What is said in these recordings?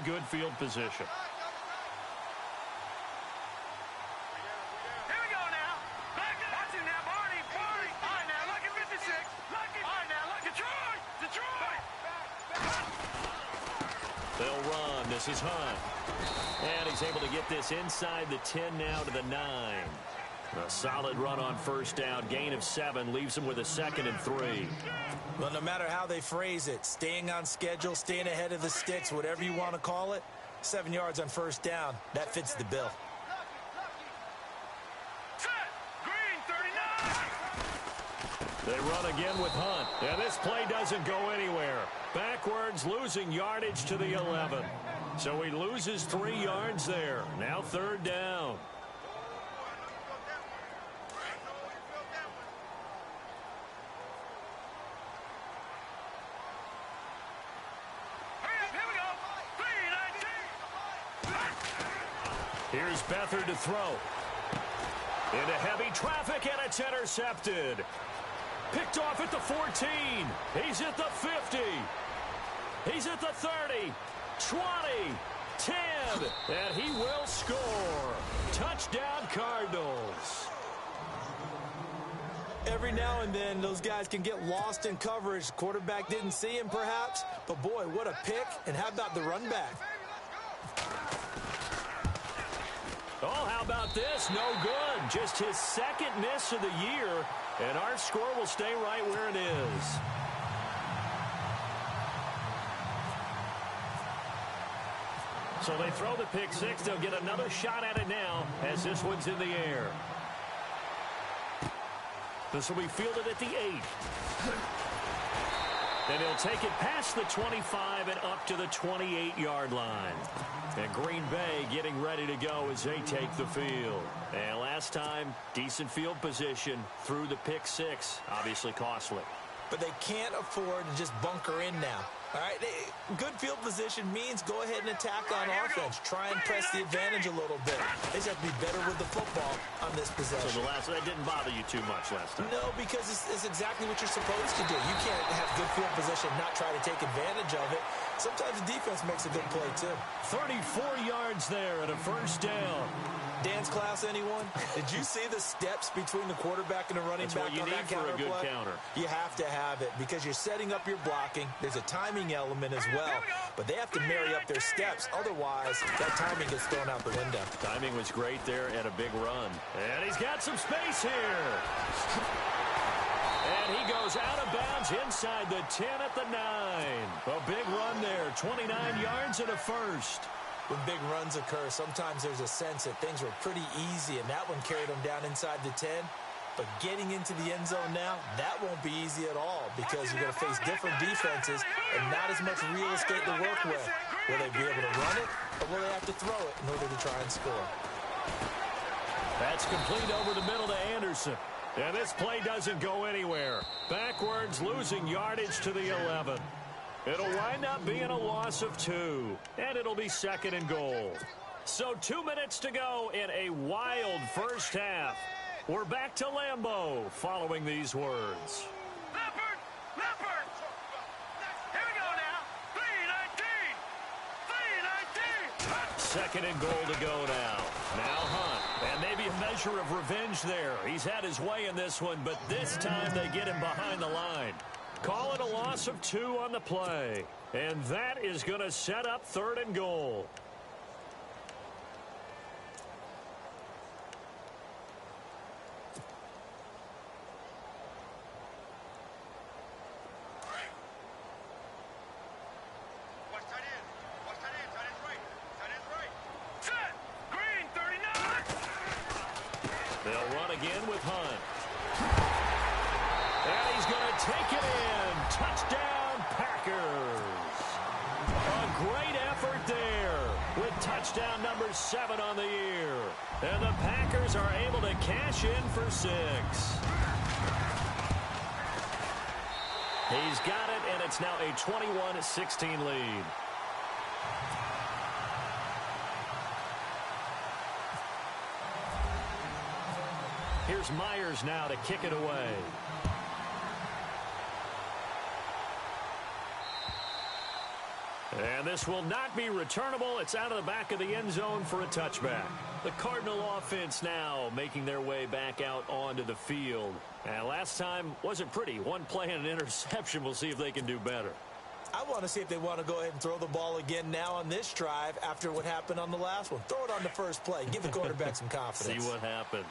good field position. Here we go now. Watch it now, Barney. All right, now, look at 56. All right, now, look at Detroit. They'll run. This is Hunt. And he's able to get this inside the 10 now to the 9. A solid run on first down. Gain of 7 leaves him with a 2nd and 3. Well, no matter how they phrase it, staying on schedule, staying ahead of the sticks, whatever you want to call it, 7 yards on first down, that fits the bill. Set. Green, 39. They run again with Hunt. And this play doesn't go anywhere. Backwards, losing yardage to the 11. So he loses 3 yards there. Now 3rd down. Here's Beathard to throw. Into heavy traffic, and it's intercepted. Picked off at the 14. He's at the 50. He's at the 30. 20. 10. And he will score. Touchdown, Cardinals. Every now and then, those guys can get lost in coverage. Quarterback didn't see him, perhaps. But, boy, what a pick. And how about the run back? Oh, how about this? No good. Just his 2nd miss of the year, and our score will stay right where it is. So they throw the pick 6. They'll get another shot at it now as this one's in the air. This will be fielded at the 8. And he'll take it past the 25 and up to the 28-yard line. And Green Bay getting ready to go as they take the field. And last time, decent field position through the pick 6. Obviously costly. But they can't afford to just bunker in now. All right, good field position means go ahead and attack on offense. Try and press the advantage a little bit. They just have to be better with the football on this possession. So that didn't bother you too much last time? No, because it's exactly what you're supposed to do. You can't have good field position and not try to take advantage of it. Sometimes the defense makes a good play, too. 34 yards there at a first down. Dance class, anyone? Did you see the steps between the quarterback and the running back on that counter play? That's what you need for a good counter. You have to have it because you're setting up your blocking. There's a timing element as well, but they have to marry up their steps. Otherwise, that timing gets thrown out the window. Timing was great there and a big run. And he's got some space here. And he goes out of bounds inside the 10 at the 9. A big run there, 29 yards and a first. When big runs occur, sometimes there's a sense that things were pretty easy, and that one carried them down inside the 10. But getting into the end zone now, that won't be easy at all because you're going to face different defenses and not as much real estate to work with. Will they be able to run it, or will they have to throw it in order to try and score? That's complete over the middle to Anderson. And this play doesn't go anywhere. Backwards, losing yardage to the 11. It'll wind up being a loss of 2, and it'll be 2nd and goal. So 2 minutes to go in a wild first half. We're back to Lambeau following these words. Leopard! Here we go now. 3-19. 2nd and goal to go now. Now Hunt. And maybe a measure of revenge there. He's had his way in this one, but this time they get him behind the line. Call it a loss of 2 on the play. And that is going to set up 3rd and goal. Set. Green, 39. They'll run again with Hunt. And he's going to take it in. Touchdown, Packers. A great effort there with touchdown number 7 on the year. And the Packers are able to cash in for 6. He's got it, and it's now a 21-16 lead. Here's Myers now to kick it away. And this will not be returnable. It's out of the back of the end zone for a touchback. The Cardinal offense now making their way back out onto the field. And last time wasn't pretty. One play and an interception. We'll see if they can do better. I want to see if they want to go ahead and throw the ball again now on this drive after what happened on the last one. Throw it on the first play. Give the quarterback some confidence. See what happens.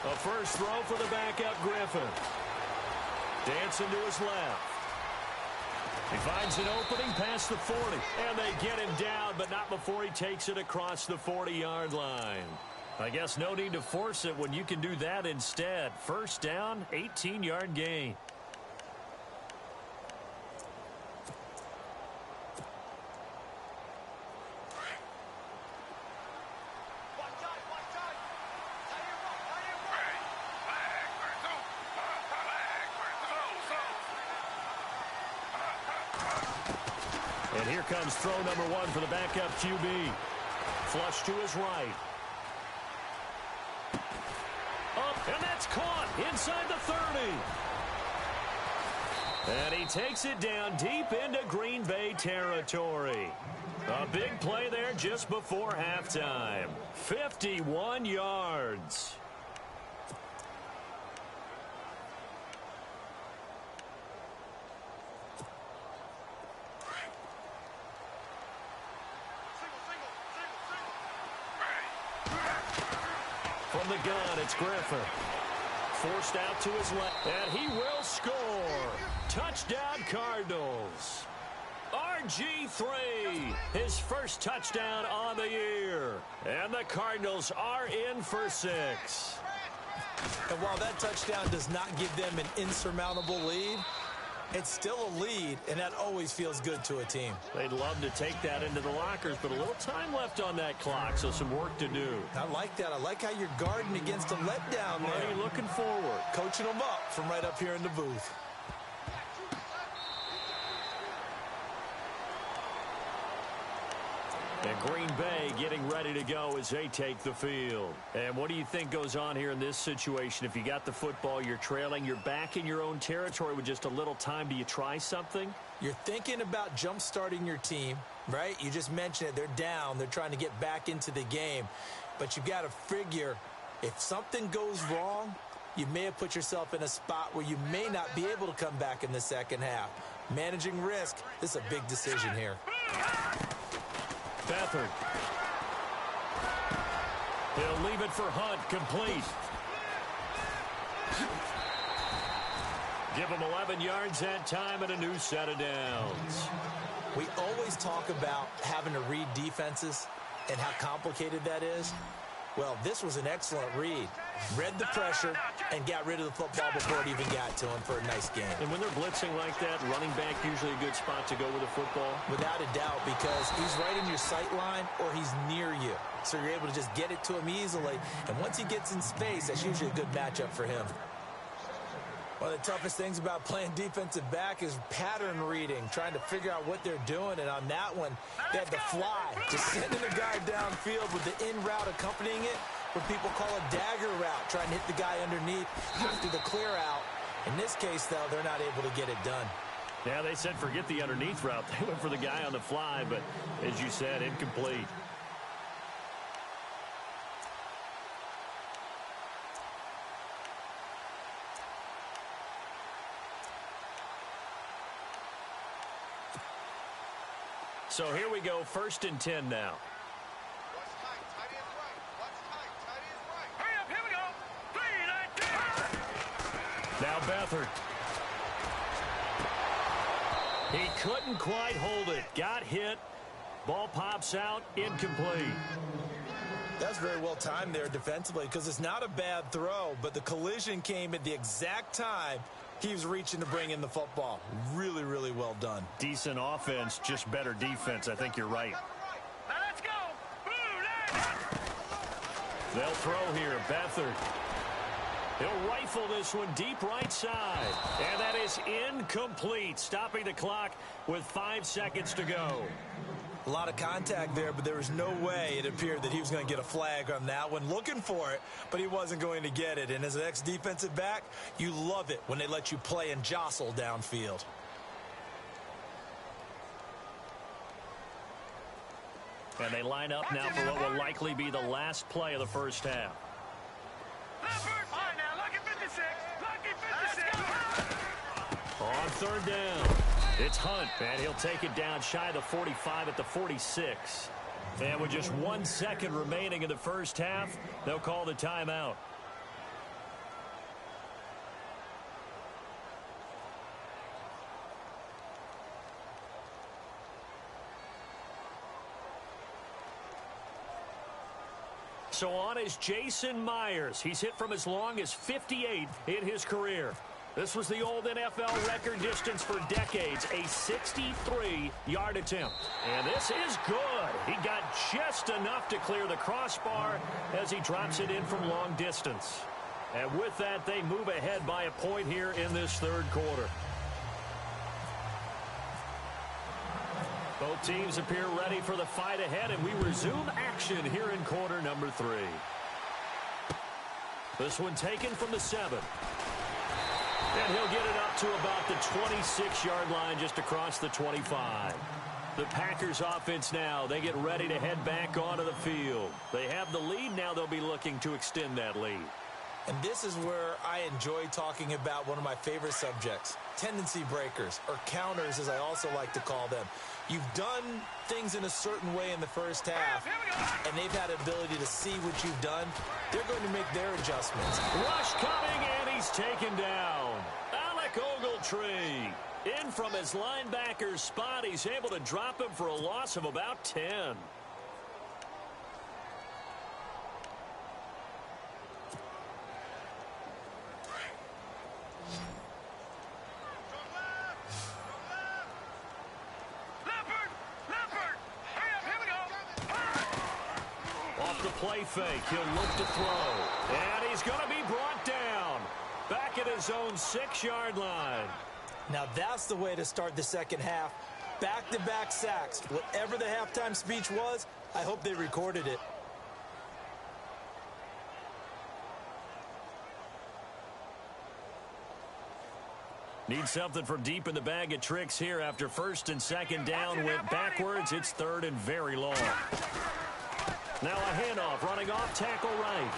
A first throw for the backup Griffin. Dancing to his left. He finds an opening past the 40. And they get him down, but not before he takes it across the 40-yard line. I guess no need to force it when you can do that instead. First down, 18-yard gain. And here comes throw number one for the backup QB. Flush to his right. Up, and that's caught inside the 30. And he takes it down deep into Green Bay territory. A big play there just before halftime. 51 yards. From the gun, it's Griffin. Forced out to his left, and he will score. Touchdown, Cardinals. RG3, his first touchdown on the year. And the Cardinals are in for 6. And while that touchdown does not give them an insurmountable lead, it's still a lead, and that always feels good to a team. They'd love to take that into the lockers, but a little time left on that clock, so some work to do. I like that. I like how you're guarding against a letdown there. Marty looking forward. Coaching them up from right up here in the booth. And Green Bay getting ready to go as they take the field. And what do you think goes on here in this situation? If you got the football, you're trailing, you're back in your own territory with just a little time. Do you try something? You're thinking about jump-starting your team, right? You just mentioned it. They're down. They're trying to get back into the game. But you've got to figure if something goes wrong, you may have put yourself in a spot where you may not be able to come back in the second half. Managing risk, this is a big decision here. Beathard. He'll leave it for Hunt, complete. Give him 11 yards that time and a new set of downs. We always talk about having to read defenses and how complicated that is. Well, this was an excellent read. Read the pressure and got rid of the football before it even got to him for a nice game. And when they're blitzing like that, running back usually a good spot to go with the football? Without a doubt, because he's right in your sight line or he's near you. So you're able to just get it to him easily. And once he gets in space, that's usually a good matchup for him. One of the toughest things about playing defensive back is pattern reading, trying to figure out what they're doing. And on that one, they had the fly, just sending the guy downfield with the in route accompanying it, what people call a dagger route, trying to hit the guy underneath after the clear out. In this case, though, they're not able to get it done. Yeah, they said forget the underneath route. They went for the guy on the fly, but as you said, incomplete. So here we go, 1st and 10 now. Hurry up, here we go. 3, 9, 2. Now Beathard. He couldn't quite hold it. Got hit. Ball pops out. Incomplete. That's very well timed there defensively because it's not a bad throw, but the collision came at the exact time he was reaching to bring in the football. Really, really well done. Decent offense, just better defense. I think you're right. Now let's go. They'll throw here. Beathard. He'll rifle this one deep right side. And that is incomplete, stopping the clock with 5 seconds to go. A lot of contact there, but there was no way it appeared that he was going to get a flag on that one. Looking for it, but he wasn't going to get it. And as an ex-defensive back, you love it when they let you play and jostle downfield. And they line up now for what will likely be the last play of the first half. On third down, it's Hunt, and he'll take it down shy of the 45 at the 46. And with just 1 second remaining in the first half, they'll call the timeout. So on is Jason Myers. He's hit from as long as 58 in his career. This was the old NFL record distance for decades, a 63-yard attempt. And this is good. He got just enough to clear the crossbar as he drops it in from long distance. And with that, they move ahead by a point here in this third quarter. Both teams appear ready for the fight ahead, and we resume action here in quarter number 3. This one taken from the 7. And he'll get it up to about the 26-yard line, just across the 25. The Packers offense now, they get ready to head back onto the field. They have the lead. Now they'll be looking to extend that lead. And this is where I enjoy talking about one of my favorite subjects, tendency breakers, or counters as I also like to call them. You've done things in a certain way in the first half, and they've had an ability to see what you've done. They're going to make their adjustments. Rush coming, and he's taken down. Alec Ogletree in from his linebacker spot. He's able to drop him for a loss of about 10. Play fake. He'll look to throw. And he's going to be brought down. Back at his own 6-yard line. Now that's the way to start the second half. Back-to-back sacks. Whatever the halftime speech was, I hope they recorded it. Need something from deep in the bag of tricks here after first and second down went backwards. It's third and very long. Now a handoff, running off tackle right.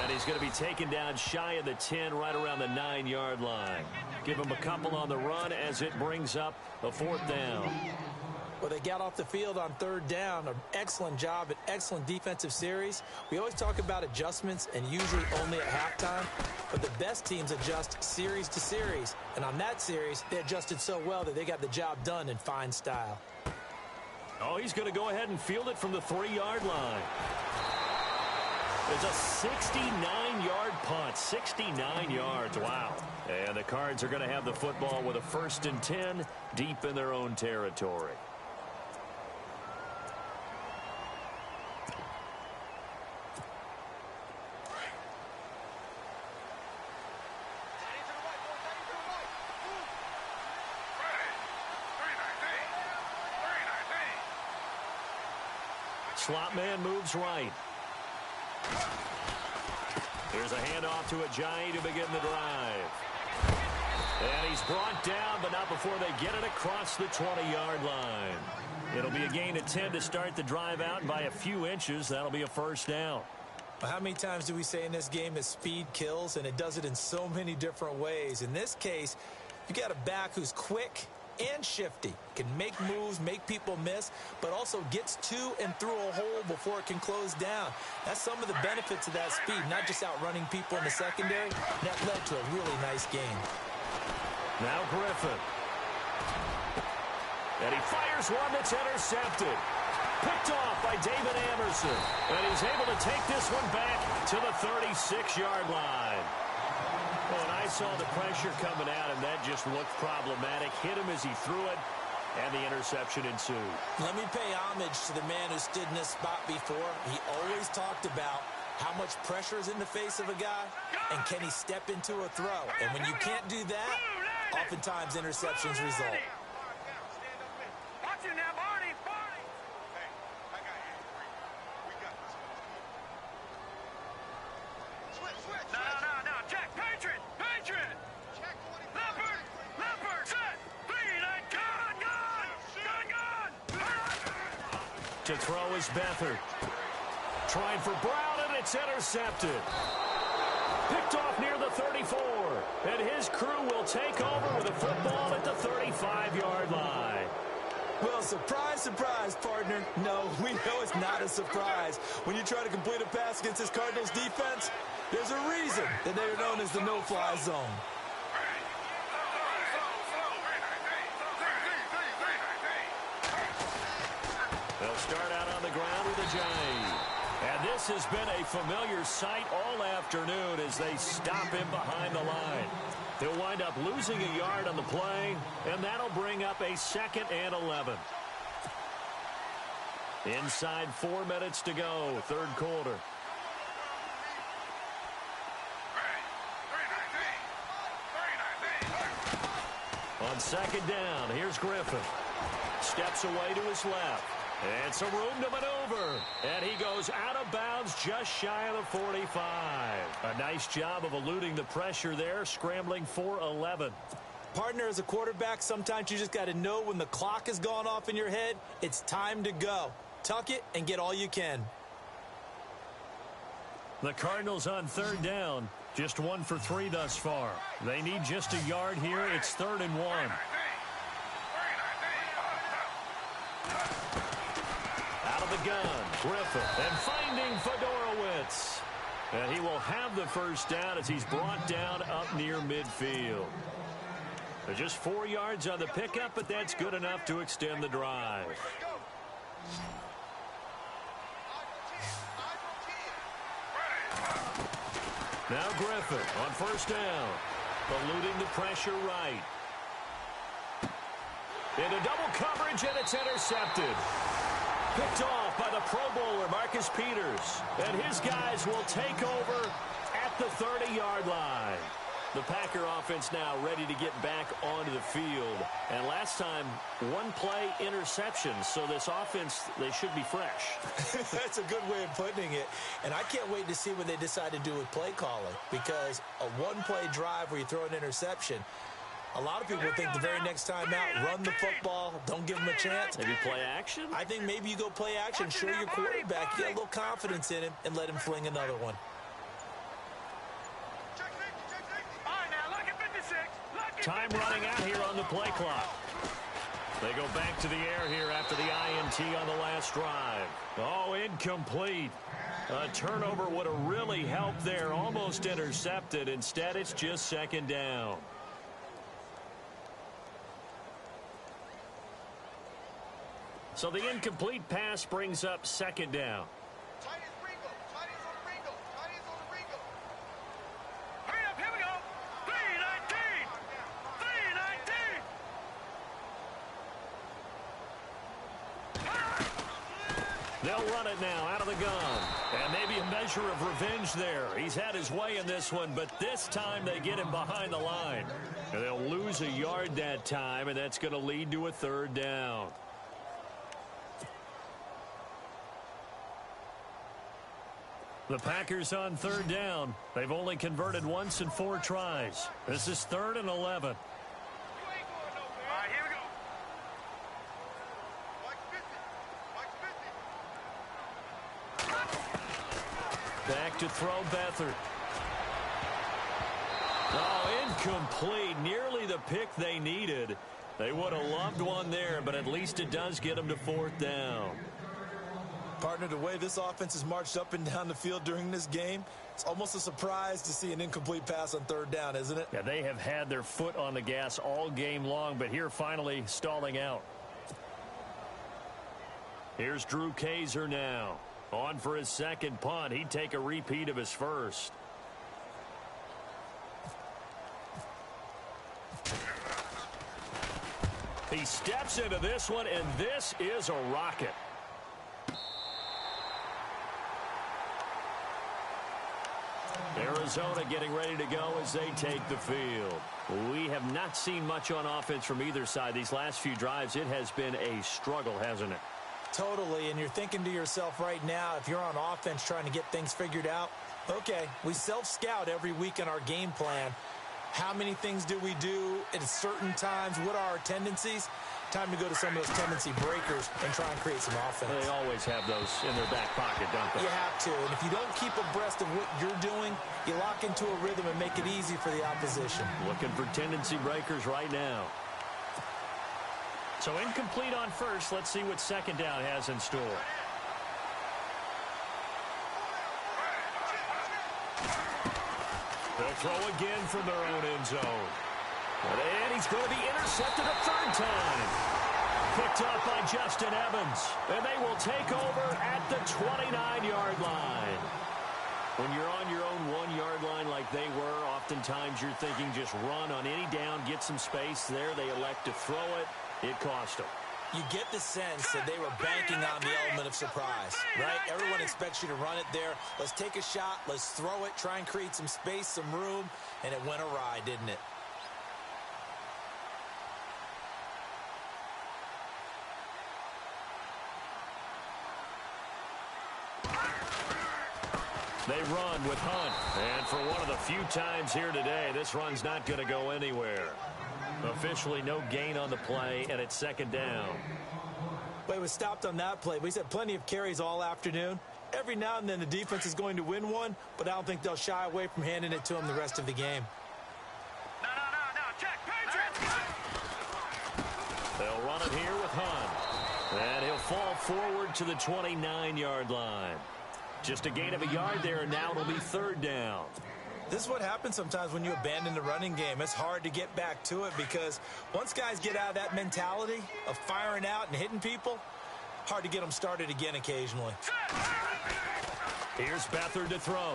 And he's going to be taken down shy of the 10, right around the 9-yard line. Give him a couple on the run as it brings up a 4th down. Well, they got off the field on third down. An excellent job, an excellent defensive series. We always talk about adjustments and usually only at halftime. But the best teams adjust series to series. And on that series, they adjusted so well that they got the job done in fine style. Oh, he's going to go ahead and field it from the 3-yard line. It's a 69-yard punt. 69 yards. Wow. And the Cards are going to have the football with a 1st and 10 deep in their own territory. Slot man moves right. Here's a handoff to Ajayi to begin the drive. And he's brought down, but not before they get it across the 20-yard line. It'll be a gain of 10 to start the drive out. By a few inches, that'll be a 1st down. How many times do we say in this game that speed kills, and it does it in so many different ways? In this case, you got a back who's quick and shifty, can make moves, make people miss, but also gets to and through a hole before it can close down. That's some of the benefits of that speed, not just outrunning people in the secondary. That led to a really nice game. Now Griffin. And he fires one that's intercepted. Picked off by David Amerson. And he's able to take this one back to the 36-yard line. Oh, and I saw the pressure coming at him. That just looked problematic. Hit him as he threw it, and the interception ensued. Let me pay homage to the man who stood in this spot before. He always talked about how much pressure is in the face of a guy, and can he step into a throw. And when you can't do that, oftentimes interceptions result. To throw is Beathard. Trying for Brown, and it's intercepted. Picked off near the 34. And his crew will take over with the football at the 35-yard line. Well, surprise, surprise, partner. No, we know it's not a surprise. When you try to complete a pass against this Cardinals defense, there's a reason that they are known as the no-fly zone. They'll start out on the ground with a J. And this has been a familiar sight all afternoon as they stop him behind the line. He'll wind up losing a yard on the play, and that'll bring up a 2nd and 11. Inside 4 minutes to go, third quarter. On 2nd down, here's Griffin. Steps away to his left. It's a room to maneuver. And he goes out of bounds just shy of the 45. A nice job of eluding the pressure there, scrambling for 11. Partner, as a quarterback, sometimes you just got to know when the clock has gone off in your head, it's time to go. Tuck it and get all you can. The Cardinals on 3rd down. Just 1 for 3 thus far. They need just a yard here. It's 3rd and 1. Out of the gun, Griffin, and finding Fedorowicz. And he will have the first down as he's brought down up near midfield. They're just 4 yards on the pickup, but that's good enough to extend the drive. Now Griffin on 1st down, eluding the pressure right. Into double coverage, and it's intercepted. Picked off by the Pro Bowler, Marcus Peters. And his guys will take over at the 30-yard line. The Packer offense now ready to get back onto the field. And last time, 1-play interception. So this offense, they should be fresh. That's a good way of putting it. And I can't wait to see what they decide to do with play calling. Because a 1-play drive where you throw an interception, a lot of people think the very next time out, run the football, don't give them a chance. Maybe play action? I think maybe you go play action, show your quarterback, get a little confidence in him, and let him fling another one. Time running out here on the play clock. They go back to the air here after the INT on the last drive. Oh, incomplete. A turnover would have really helped there. Almost intercepted. Instead, it's just 2nd down. So the incomplete pass brings up 2nd down. They'll run it now out of the gun. And maybe a measure of revenge there. He's had his way in this one, but this time they get him behind the line. And they'll lose a yard that time, and that's going to lead to a 3rd down. The Packers on 3rd down. They've only converted once in 4 tries. This is 3rd and 11. Back to throw Beathard. Oh, incomplete. Nearly the pick they needed. They would have loved one there, but at least it does get them to 4th down. Partner, the way this offense has marched up and down the field during this game, it's almost a surprise to see an incomplete pass on 3rd down, isn't it? Yeah, they have had their foot on the gas all game long, but here finally stalling out. Here's Drew Kaiser now. On for his 2nd punt. He'd take a repeat of his first. He steps into this one, and this is a rocket. Arizona getting ready to go as they take the field. We have not seen much on offense from either side. These last few drives, it has been a struggle, hasn't it? Totally, and you're thinking to yourself right now, if you're on offense trying to get things figured out, okay, we self-scout every week in our game plan. How many things do we do at certain times? What are our tendencies? time to go to some of those tendency breakers and try and create some offense. They always have those in their back pocket, don't they? You have to, and if you don't keep abreast of what you're doing, you lock into a rhythm and make it easy for the opposition. Looking for tendency breakers right now. So incomplete on first. Let's see what second down has in store. They'll throw again from their own end zone. And he's going to be intercepted a third time. Picked up by Justin Evans. And they will take over at the 29-yard line. When you're on your own 1-yard line like they were, oftentimes you're thinking just run on any down, get some space there. They elect to throw it. It cost them. You get the sense that they were banking on the element of surprise, right? Everyone expects you to run it there. Let's take a shot. Let's throw it. Try and create some space, some room. And it went awry, didn't it? They run with Hunt. And for one of the few times here today, this run's not going to go anywhere. Officially no gain on the play, and it's second down. Well, he was stopped on that play, but he's had plenty of carries all afternoon. Every now and then the defense is going to win one, but I don't think they'll shy away from handing it to him the rest of the game. No. Check. Patriots. They'll run it here with Hunt. And he'll fall forward to the 29-yard line. Just a gain of a yard there, and now it'll be third down. This is what happens sometimes when you abandon the running game. It's hard to get back to it because once guys get out of that mentality of firing out and hitting people, hard to get them started again occasionally. Here's Beathard to throw.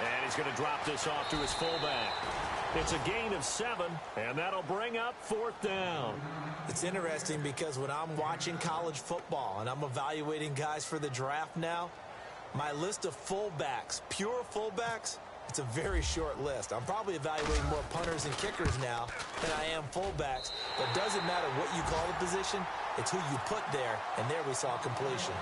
And he's going to drop this off to his fullback. It's a gain of 7, and that'll bring up fourth down. It's interesting because when I'm watching college football and I'm evaluating guys for the draft now, my list of fullbacks, pure fullbacks, it's a very short list. I'm probably evaluating more punters and kickers now than I am fullbacks. But it doesn't matter what you call the position, it's who you put there, and there we saw completion.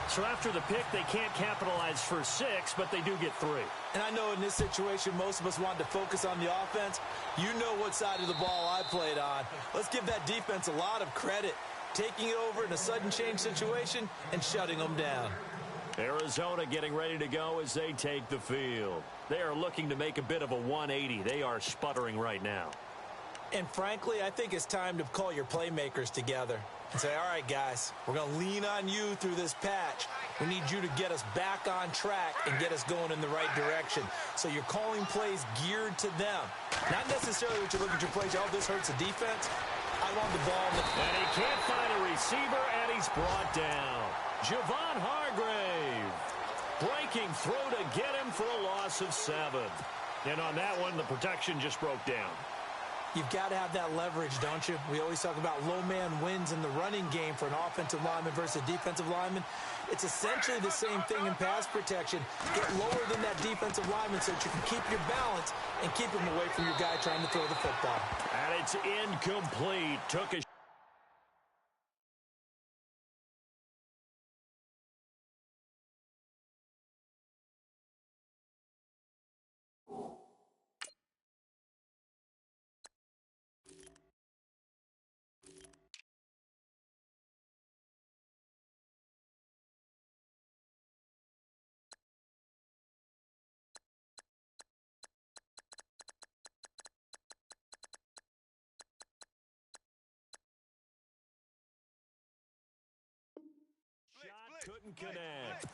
So after the pick, they can't capitalize for 6, but they do get 3. And I know in this situation, most of us wanted to focus on the offense. You know what side of the ball I played on. Let's give that defense a lot of credit, taking it over in a sudden change situation and shutting them down. Arizona getting ready to go as they take the field. They are looking to make a bit of a 180. They are sputtering right now. And frankly, I think it's time to call your playmakers together and say, all right, guys, we're going to lean on you through this patch. We need you to get us back on track and get us going in the right direction. So you're calling plays geared to them. Not necessarily what you look at your plays, oh, this hurts the defense. I want the ball. And he can't find a receiver, and he's brought down. Javon Hargrave breaking through to get him for a loss of 7. And on that one, the protection just broke down. You've got to have that leverage, don't you? We always talk about low man wins in the running game for an offensive lineman versus a defensive lineman. It's essentially the same thing in pass protection. Get lower than that defensive lineman so that you can keep your balance and keep him away from your guy trying to throw the football. And it's incomplete. Took a couldn't connect.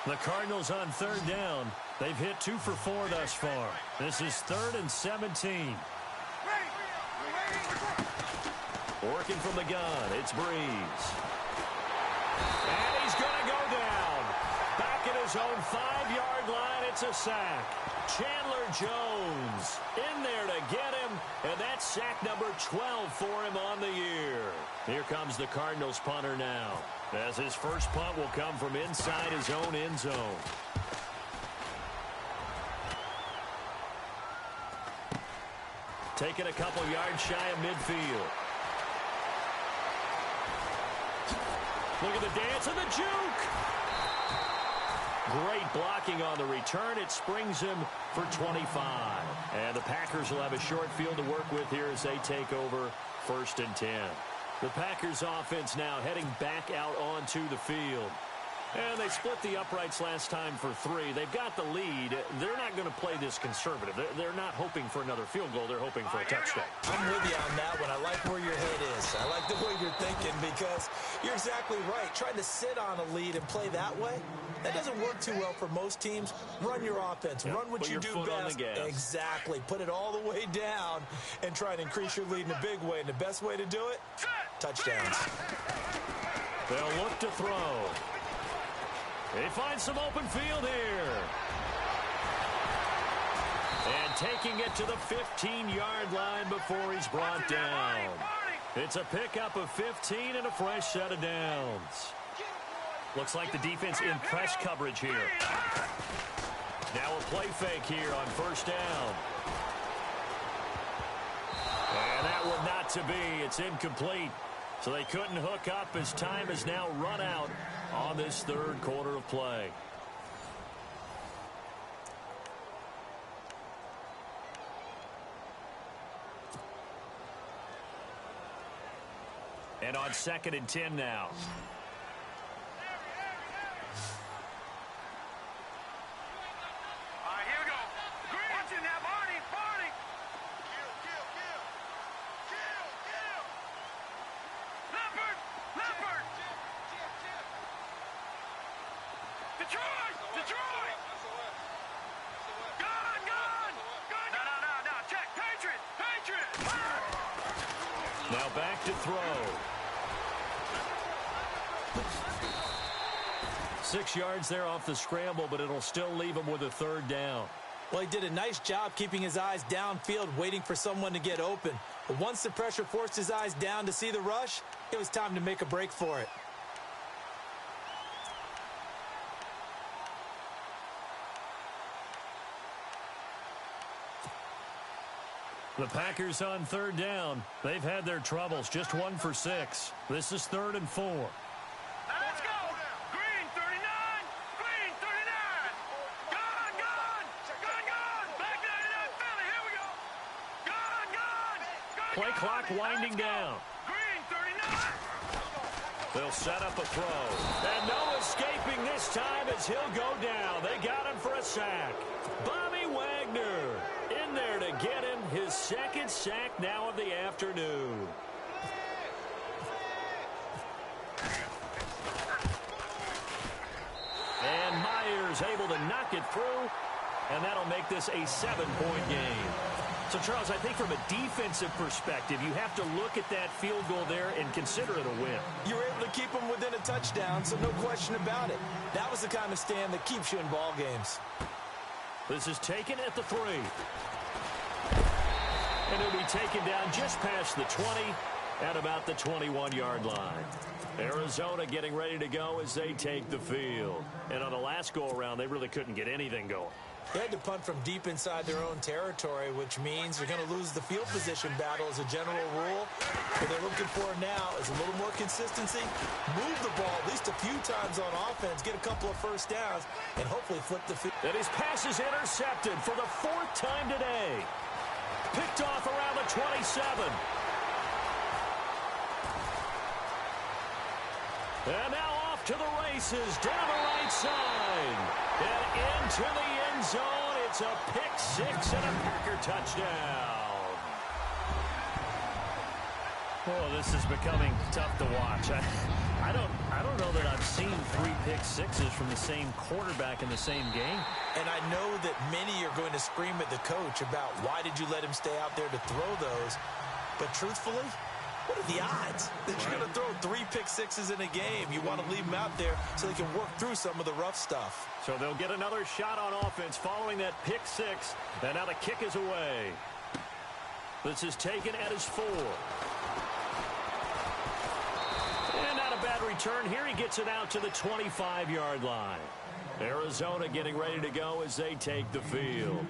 The Cardinals on third down. They've hit 2 for 4 thus far. This is 3rd and 17. Working from the gun, it's Breeze. And he's going to go down. Back at his own 5-yard line, it's a sack. Chandler Jones in there to get him, and that's sack number 12 for him on the year. Here comes the Cardinals punter now, as his first punt will come from inside his own end zone. Taking a couple yards shy of midfield. Look at the dance and the juke. Great blocking on the return. It springs him for 25. And the Packers will have a short field to work with here as they take over 1st and 10. The Packers offense now heading back out onto the field. And they split the uprights last time for 3. They've got the lead. They're not going to play this conservative. They're not hoping for another field goal. They're hoping for a touchdown. I'm with you on that one. I like where your head is. I like the way you're thinking because you're exactly right. Trying to sit on a lead and play that way, that doesn't work too well for most teams. Run your offense. Yep. Run what you do best. Exactly. Put it all the way down and try and increase your lead in a big way. And the best way to do it, touchdowns. They'll look to throw. They find some open field here. And taking it to the 15-yard line before he's brought down. It's a pickup of 15 and a fresh set of downs. Looks like the defense in press coverage here. Now a play fake here on 1st down. And that one not to be. It's incomplete. So they couldn't hook up as time has now run out on this 3rd quarter of play. And on 2nd and 10 now. All right, here we go. Green. Watch it now, Barney. Barney. Kill. Leopard. Detroit. Gone. No. Check. Patriot. Now back to throw. 6 yards there off the scramble, but it'll still leave him with a 3rd down. Well, he did a nice job keeping his eyes downfield, waiting for someone to get open. But once the pressure forced his eyes down to see the rush, it was time to make a break for it. The Packers on 3rd down. They've had their troubles. Just 1 for 6. This is 3rd and 4. Now let's go. Green 39. Gone. Back 99 Philly. Here we go. Gone. Play clock winding down. Green 39. They'll set up a throw. And no escaping this time as he'll go down. They got him for a sack. Bobby Wagner in there to get him his 2nd sack now of the afternoon. And Myers able to knock it through, and that'll make this a 7-point game. So, Charles, I think from a defensive perspective, you have to look at that field goal there and consider it a win. You were able to keep them within a touchdown, so no question about it. That was the kind of stand that keeps you in ball games. This is taken at the 3. And it'll be taken down just past the 20 at about the 21-yard line. Arizona getting ready to go as they take the field. And on the last go-around, they really couldn't get anything going. They had to punt from deep inside their own territory, which means they're going to lose the field position battle as a general rule. What they're looking for now is a little more consistency, move the ball at least a few times on offense, get a couple of 1st downs, and hopefully flip the field. And his pass is intercepted for the 4th time today. Picked off around the 27. And now off to the races, down the right side. And into the end zone. It's a pick 6 and a Packer touchdown. Oh, this is becoming tough to watch. I don't know that I've seen 3 pick 6s from the same quarterback in the same game. And I know that many are going to scream at the coach about why did you let him stay out there to throw those. But truthfully, what are the odds that you're going to throw 3 pick 6s in a game? You want to leave them out there so they can work through some of the rough stuff. So they'll get another shot on offense following that pick 6. And now the kick is away. This is taken at his 4. And not a bad return here. He gets it out to the 25-yard line. Arizona getting ready to go as they take the field.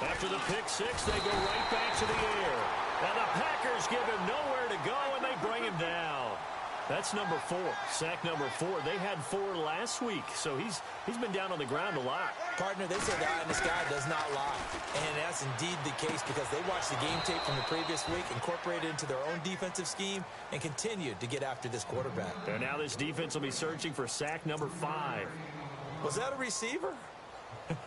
After the pick six, they go right back to the air. And the Packers give him nowhere to go, and they bring him down. That's number 4, sack number 4. They had 4 last week, so he's been down on the ground a lot. Partner, they say the eye in the sky does not lie. And that's indeed the case because they watched the game tape from the previous week, incorporated it into their own defensive scheme, and continued to get after this quarterback. And now this defense will be searching for sack number 5. Was that a receiver?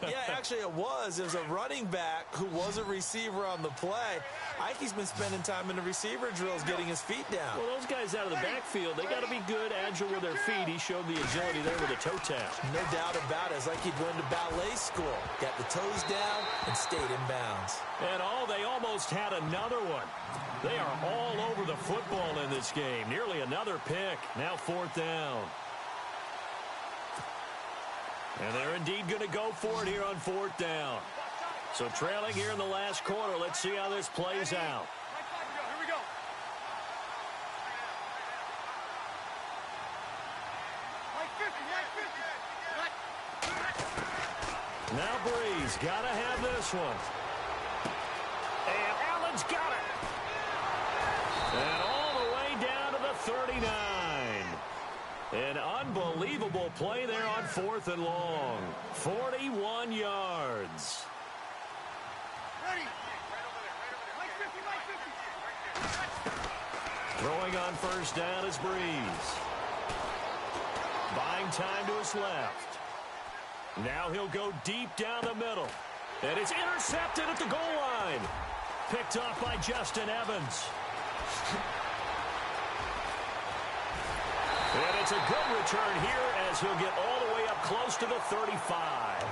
Yeah, actually it was. It was a running back who was a receiver on the play. Ike's been spending time in the receiver drills getting his feet down. Well, those guys out of the backfield, they got to be good, agile with their feet. He showed the agility there with a toe tap. No doubt about it. It's like he'd went to ballet school. Got the toes down and stayed in bounds. And they almost had another one. They are all over the football in this game. Nearly another pick. Now 4th down. And they're indeed going to go for it here on 4th down. So trailing here in the last quarter. Let's see how this plays out. Here we go. Like 50. Now Breeze got to have this one. And Allen's got it. And all the way down to the 39. An unbelievable play there on 4th and long. 41 yards. Ready. Right over there. Throwing on 1st down is Breeze. Buying time to his left. Now he'll go deep down the middle. And it's intercepted at the goal line. Picked off by Justin Evans. And it's a good return here as he'll get all the way up close to the 35.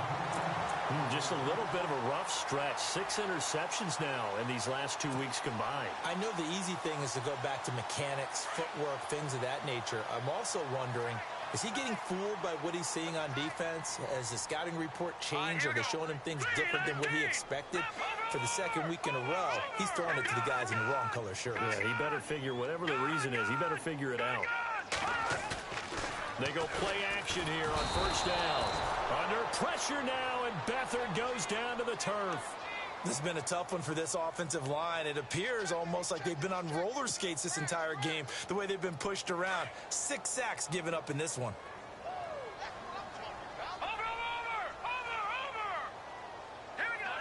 Just a little bit of a rough stretch. 6 interceptions now in these last 2 weeks combined. I know the easy thing is to go back to mechanics, footwork, things of that nature. I'm also wondering, is he getting fooled by what he's seeing on defense? Has the scouting report changed? Are they showing him things different than what he expected? For the 2nd week in a row, he's throwing it to the guys in the wrong color shirts. Yeah, he better figure, whatever the reason is, he better figure it out. They go play action here on 1st down. Under pressure now, and Beathard goes down to the turf. This has been a tough one for this offensive line. It appears almost like they've been on roller skates this entire game, the way they've been pushed around. 6 sacks given up in this one. Over. Here we go.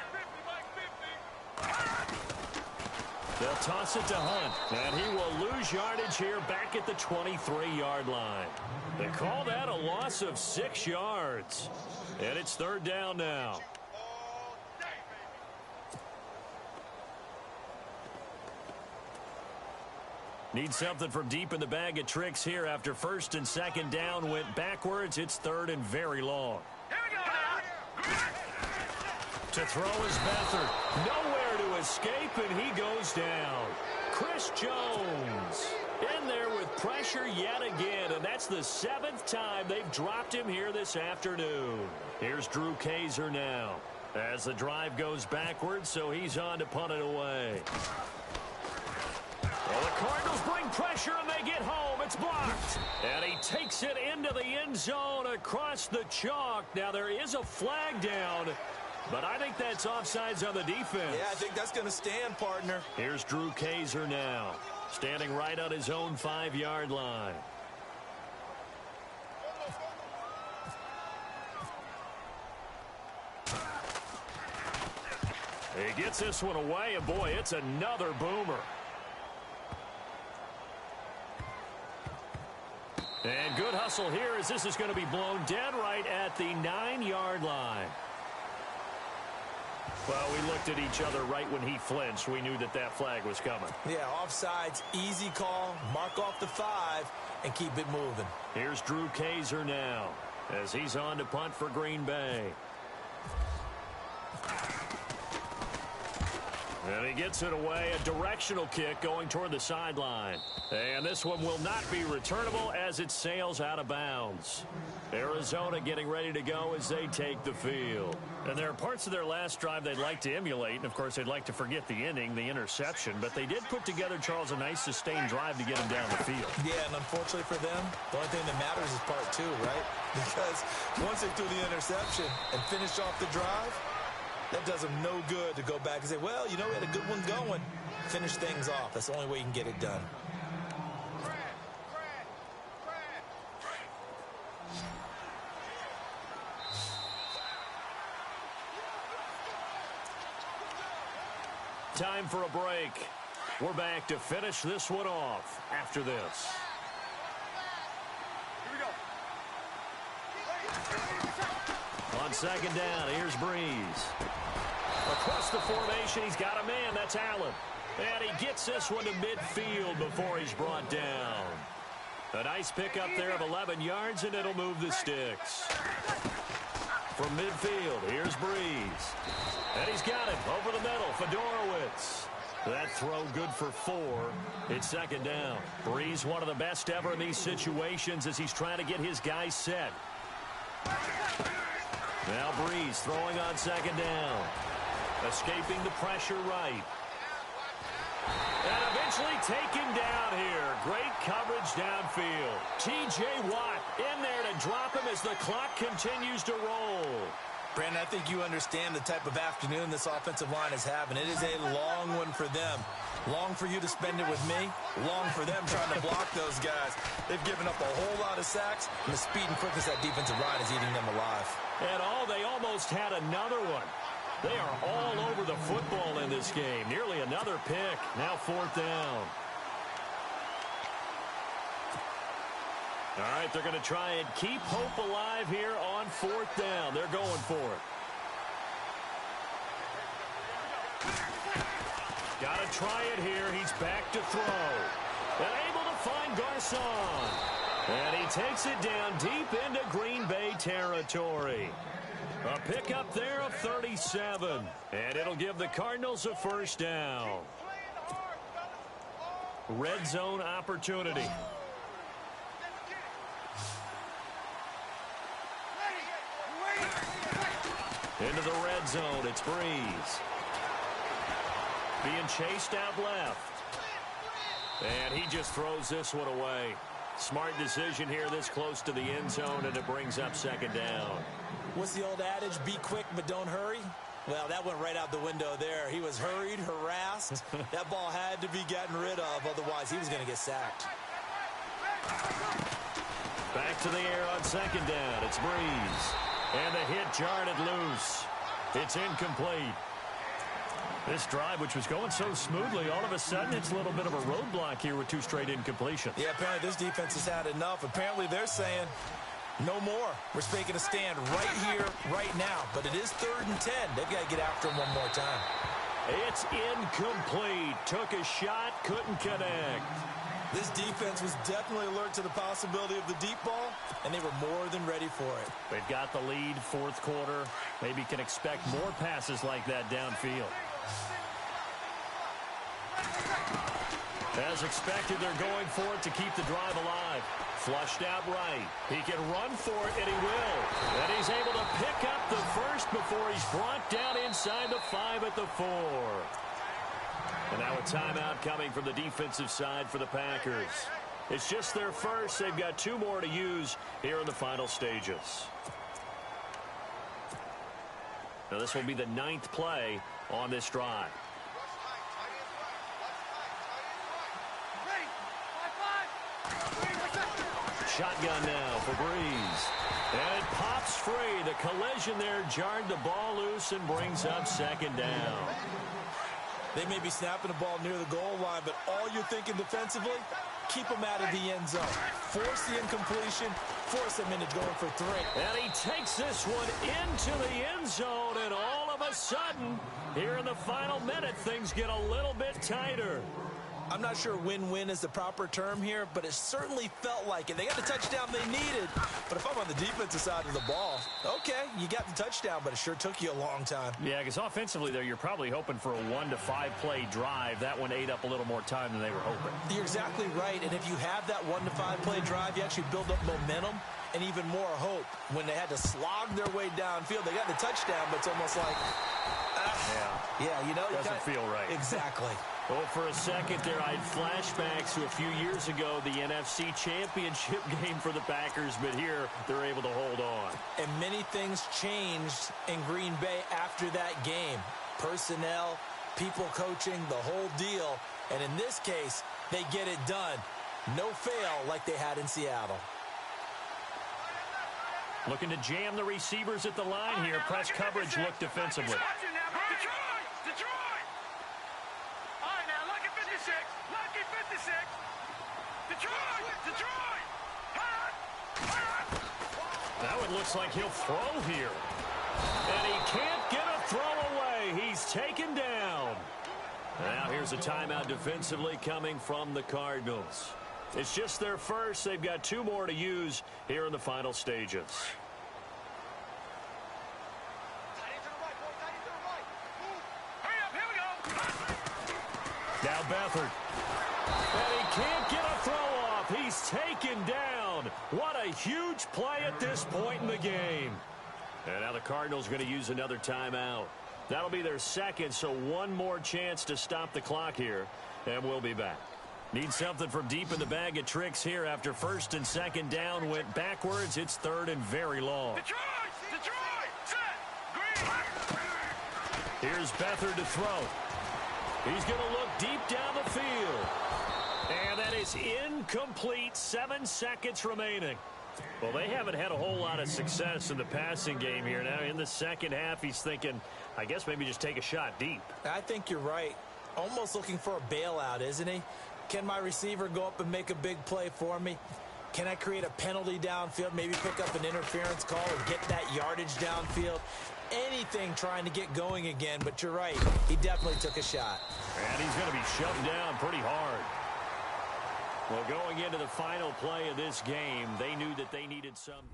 50. They'll toss it to Hunt, and he will lose yardage here back at the 23-yard line. They call that a loss of 6 yards. And it's 3rd down now. Need something from deep in the bag of tricks here after 1st and 2nd down went backwards. It's 3rd and very long. Here we go now. To throw is Beathard. Nowhere to escape, and he goes down. Chris Jones in there with pressure yet again, and that's the 7th time they've dropped him here this afternoon. Here's Drew Kaiser now as the drive goes backwards, so he's on to punt it away. Well, the Cardinals bring pressure, and they get home. It's blocked. And he takes it into the end zone across the chalk. Now, there is a flag down, but I think that's offsides on the defense. Yeah, I think that's going to stand, partner. Here's Drew Kaiser now, standing right on his own 5-yard line. He gets this one away, and boy, it's another boomer. And good hustle here as this is going to be blown dead right at the 9-yard line. Well, we looked at each other right when he flinched. We knew that that flag was coming. Yeah, offsides, easy call, mark off the 5, and keep it moving. Here's Drew Kaiser now as he's on to punt for Green Bay. And he gets it away, a directional kick going toward the sideline. And this one will not be returnable as it sails out of bounds. Arizona getting ready to go as they take the field. And there are parts of their last drive they'd like to emulate. And, of course, they'd like to forget the inning, the interception. But they did put together, Charles, a nice sustained drive to get them down the field. Yeah, and unfortunately for them, the only thing that matters is part 2, right? Because once they threw the interception and finished off the drive, That does him no good to go back and say, well, you know, we had a good one going. Finish things off. That's the only way you can get it done. Time for a break. We're back to finish this one off after this. Here we go. On second down, here's Breeze. Across the formation, he's got a man. That's Allen. And he gets this one to midfield before he's brought down. A nice pickup there of 11 yards, and it'll move the sticks. From midfield, here's Breeze. And he's got it over the middle. Fedorowicz. That throw good for 4. It's second down. Breeze, one of the best ever in these situations as he's trying to get his guys set. Now Breeze throwing on second down. Escaping the pressure right. And eventually taken down here. Great coverage downfield. T.J. Watt in there to drop him as the clock continues to roll. Brandon, I think you understand the type of afternoon this offensive line is having. It is a long one for them. Long for you to spend it with me. Long for them trying to block those guys. They've given up a whole lot of sacks, and the speed and quickness of that defensive line is eating them alive. And they almost had another one. They are all over the football in this game. Nearly another pick. Now fourth down. All right, they're going to try and keep hope alive here on fourth down. They're going for it. Got to try it here. He's back to throw. And able to find Garcon. And he takes it down deep into Green Bay territory. A pickup there of 37. And it'll give the Cardinals a first down. Red zone opportunity. Into the red zone, it's Breeze. Being chased out left. And he just throws this one away. Smart decision here this close to the end zone, and it brings up second down. What's the old adage? Be quick, but don't hurry. Well, that went right out the window there. He was hurried, harassed. That ball had to be gotten rid of, otherwise he was going to get sacked. Back to the air on second down. It's Breeze. And the hit jarred it loose. It's incomplete. This drive, which was going so smoothly, all of a sudden it's a little bit of a roadblock here with 2 straight incompletions. Yeah, apparently this defense has had enough. Apparently they're saying, no more. We're making a stand right here, right now. But it is 3rd and 10. They've got to get after him one more time. It's incomplete. Took a shot, couldn't connect. This defense was definitely alert to the possibility of the deep ball, and they were more than ready for it. They've got the lead, fourth quarter. Maybe can expect more passes like that downfield. As expected, they're going for it to keep the drive alive. Flushed out right. He can run for it, and he will. And he's able to pick up the first before he's brought down inside the 5 at the 4. And now a timeout coming from the defensive side for the Packers. It's just their first. They've got 2 more to use here in the final stages. Now this will be the 9th play on this drive. Shotgun now for Breeze. And it pops free. The collision there jarred the ball loose and brings up second down. They may be snapping the ball near the goal line, but all you're thinking defensively, keep them out of the end zone. Force the incompletion, force them into going for 3. And he takes this one into the end zone, and all of a sudden, here in the final minute, things get a little bit tighter. I'm not sure win-win is the proper term here, but it certainly felt like it. They got the touchdown they needed, but if I'm on the defensive side of the ball, okay, you got the touchdown, but it sure took you a long time. Yeah, because offensively, there, you're probably hoping for a 1 to 5 play drive. That one ate up a little more time than they were hoping. You're exactly right, and if you have that 1 to 5 play drive, you actually build up momentum and even more hope. When they had to slog their way downfield, they got the touchdown, but it's almost like, yeah, you know, doesn't feel right. Exactly. Well, for a second there, I had flashbacks to a few years ago, the NFC Championship game for the Packers, but here they're able to hold on. And many things changed in Green Bay after that game. Personnel, people coaching, the whole deal. And in this case, they get it done. No fail like they had in Seattle. Looking to jam the receivers at the line here. Press coverage look defensively. Detroit! All right, now, lucky 56. Lucky 56. Detroit! Now it looks like he'll throw here. And he can't get a throw away. He's taken down. Now here's a timeout defensively coming from the Cardinals. It's just their first. They've got 2 more to use here in the final stages. Now Beathard. And he can't get a throw off. He's taken down. What a huge play at this point in the game. And now the Cardinals are going to use another timeout. That'll be their second, so 1 more chance to stop the clock here. And we'll be back. Need something from deep in the bag of tricks here after first and second down went backwards. It's 3rd and very long. Detroit! Set! Green! Here's Beathard to throw. He's going to look deep down the field. And that is incomplete. 7 seconds remaining. Well, they haven't had a whole lot of success in the passing game here. Now in the second half, he's thinking, I guess maybe just take a shot deep. I think you're right. Almost looking for a bailout, isn't he? Can my receiver go up and make a big play for me? Can I create a penalty downfield, maybe pick up an interference call or get that yardage downfield? Anything trying to get going again, but you're right. He definitely took a shot. And he's going to be shoved down pretty hard. Well, going into the final play of this game, they knew that they needed some...